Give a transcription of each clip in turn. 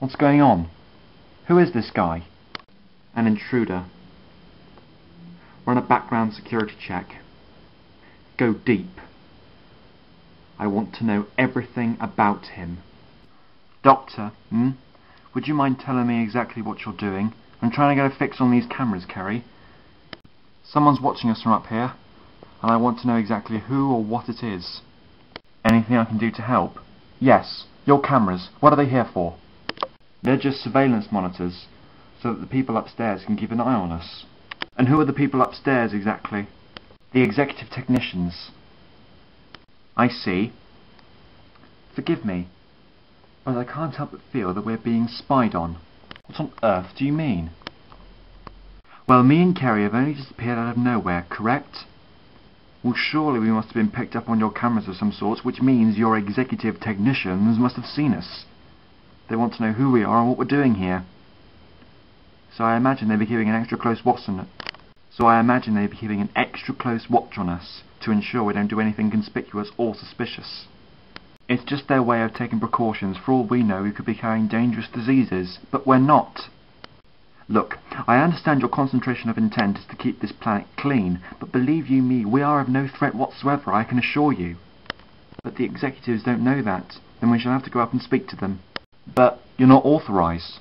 What's going on? Who is this guy? An intruder. Run a background security check. Go deep. I want to know everything about him. Doctor, would you mind telling me exactly what you're doing? I'm trying to get a fix on these cameras, Kerry. Someone's watching us from up here, and I want to know exactly who or what it is. Anything I can do to help? Yes, your cameras. What are they here for? They're just surveillance monitors, so that the people upstairs can keep an eye on us. And who are the people upstairs exactly? The executive technicians. I see. Forgive me, but I can't help but feel that we're being spied on. What on earth do you mean? Well, me and Kerry have only just appeared out of nowhere, correct? Well, surely we must have been picked up on your cameras of some sort, which means your executive technicians must have seen us. They want to know who we are and what we're doing here. So I imagine they'd be keeping an extra close watch on us to ensure we don't do anything conspicuous or suspicious. It's just their way of taking precautions. For all we know, we could be carrying dangerous diseases, but we're not. Look, I understand your concentration of intent is to keep this planet clean, but believe you me, we are of no threat whatsoever, I can assure you. But the executives don't know that, then we shall have to go up and speak to them. But you're not authorised.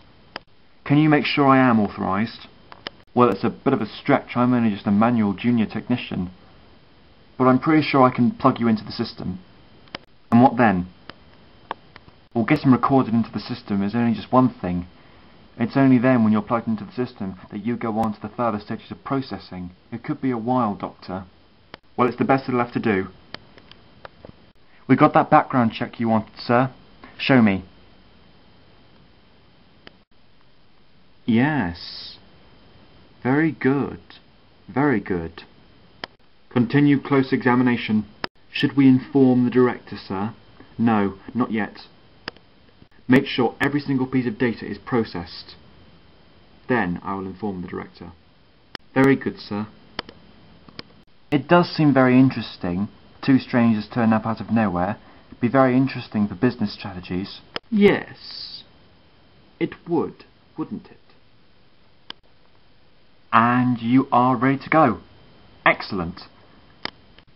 Can you make sure I am authorised? Well, it's a bit of a stretch, I'm only just a manual junior technician. But I'm pretty sure I can plug you into the system. And what then? Well, getting recorded into the system is only just one thing. It's only then, when you're plugged into the system, that you go on to the further stages of processing. It could be a while, Doctor. Well, it's the best it'll have to do. We got that background check you wanted, sir. Show me. Yes. Very good. Very good. Continue close examination. Should we inform the director, sir? No, not yet. Make sure every single piece of data is processed. Then I will inform the director. Very good, sir. It does seem very interesting. Two strangers turn up out of nowhere. It'd be very interesting for business strategies. Yes. It would, wouldn't it? And you are ready to go. Excellent.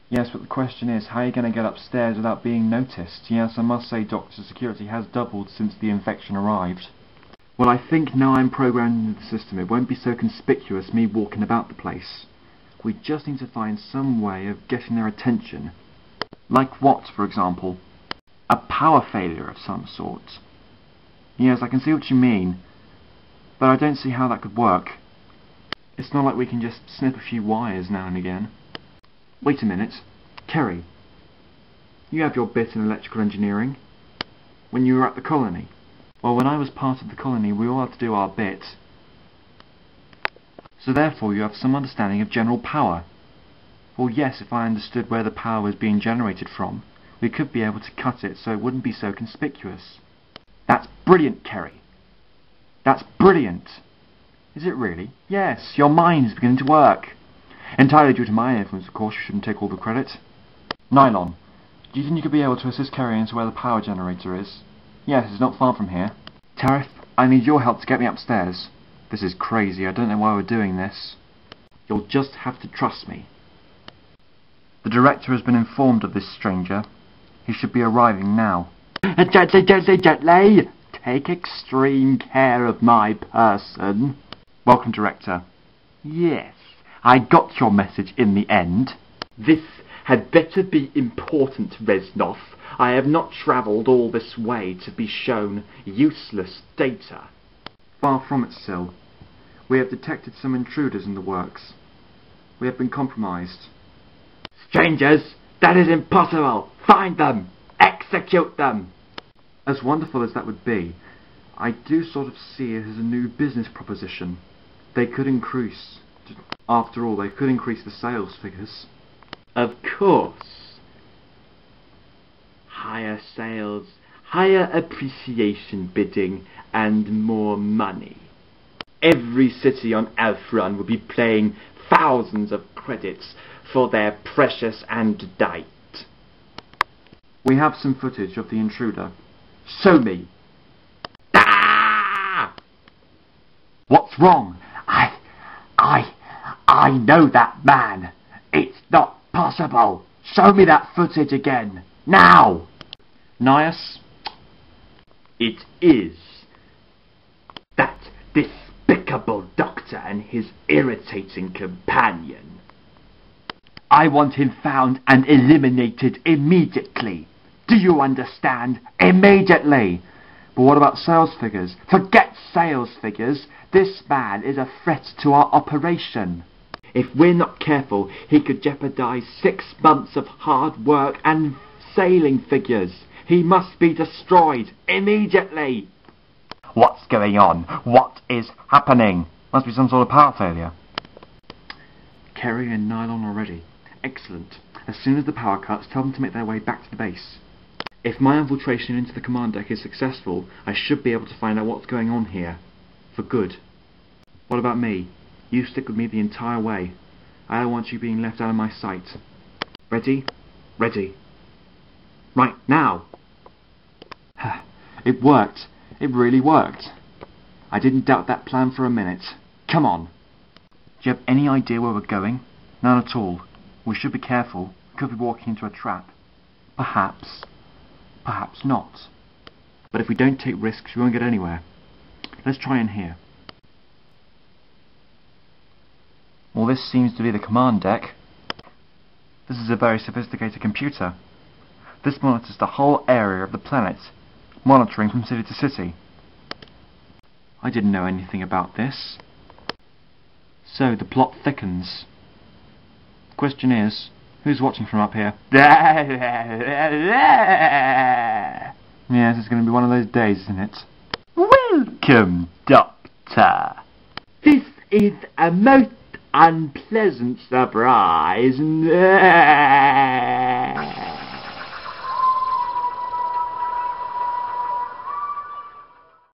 Yes, but the question is, how are you going to get upstairs without being noticed? Yes, I must say, Doctor, security has doubled since the infection arrived. Well, I think now I'm programmed into the system, it won't be so conspicuous me walking about the place. We just need to find some way of getting their attention. Like what, for example? A power failure of some sort. Yes, I can see what you mean, but I don't see how that could work. It's not like we can just snip a few wires now and again. Wait a minute. Kerry, you have your bit in electrical engineering. When you were at the colony. Well, when I was part of the colony, we all had to do our bit. So therefore you have some understanding of general power. Well, yes, if I understood where the power was being generated from, we could be able to cut it so it wouldn't be so conspicuous. That's brilliant, Kerry. That's brilliant. Is it really? Yes, your mind is beginning to work. Entirely due to my influence, of course, you shouldn't take all the credit. Nylon, do you think you could be able to assist Kerry into where the power generator is? Yes, it's not far from here. Tariff, I need your help to get me upstairs. This is crazy, I don't know why we're doing this. You'll just have to trust me. The director has been informed of this stranger. He should be arriving now. Gently, take extreme care of my person. Welcome, Director. Yes. I got your message in the end. This had better be important, Reznov. I have not travelled all this way to be shown useless data. Far from it, Sil. We have detected some intruders in the works. We have been compromised. Strangers! That is impossible! Find them! Execute them! As wonderful as that would be, I do sort of see it as a new business proposition. They could increase... After all, they could increase the sales figures. Of course. Higher sales, higher appreciation bidding, and more money. Every city on Alpharon will be paying thousands of credits for their precious andesite. We have some footage of the intruder. Show me. Ah! What's wrong? I know that man. It's not possible. Show me that footage again. Now! Nias? It is. That despicable doctor and his irritating companion. I want him found and eliminated immediately. Do you understand? Immediately! But what about sales figures? Forget sales figures. This man is a threat to our operation. If we're not careful, he could jeopardize 6 months of hard work and sailing figures. He must be destroyed immediately. What's going on? What is happening? Must be some sort of power failure. Kerry and nylon already. Excellent. As soon as the power cuts, tell them to make their way back to the base. If my infiltration into the command deck is successful, I should be able to find out what's going on here. For good. What about me? You stick with me the entire way. I don't want you being left out of my sight. Ready? Ready. Right, now! It worked. It really worked. I didn't doubt that plan for a minute. Come on. Do you have any idea where we're going? None at all. We should be careful. We could be walking into a trap. Perhaps. Perhaps not. But if we don't take risks, we won't get anywhere. Let's try in here. Well, this seems to be the command deck. This is a very sophisticated computer. This monitors the whole area of the planet, monitoring from city to city. I didn't know anything about this. So the plot thickens. Question is, who's watching from up here? Yes, it's going to be one of those days, isn't it? Welcome, Doctor. This is a most unpleasant surprise.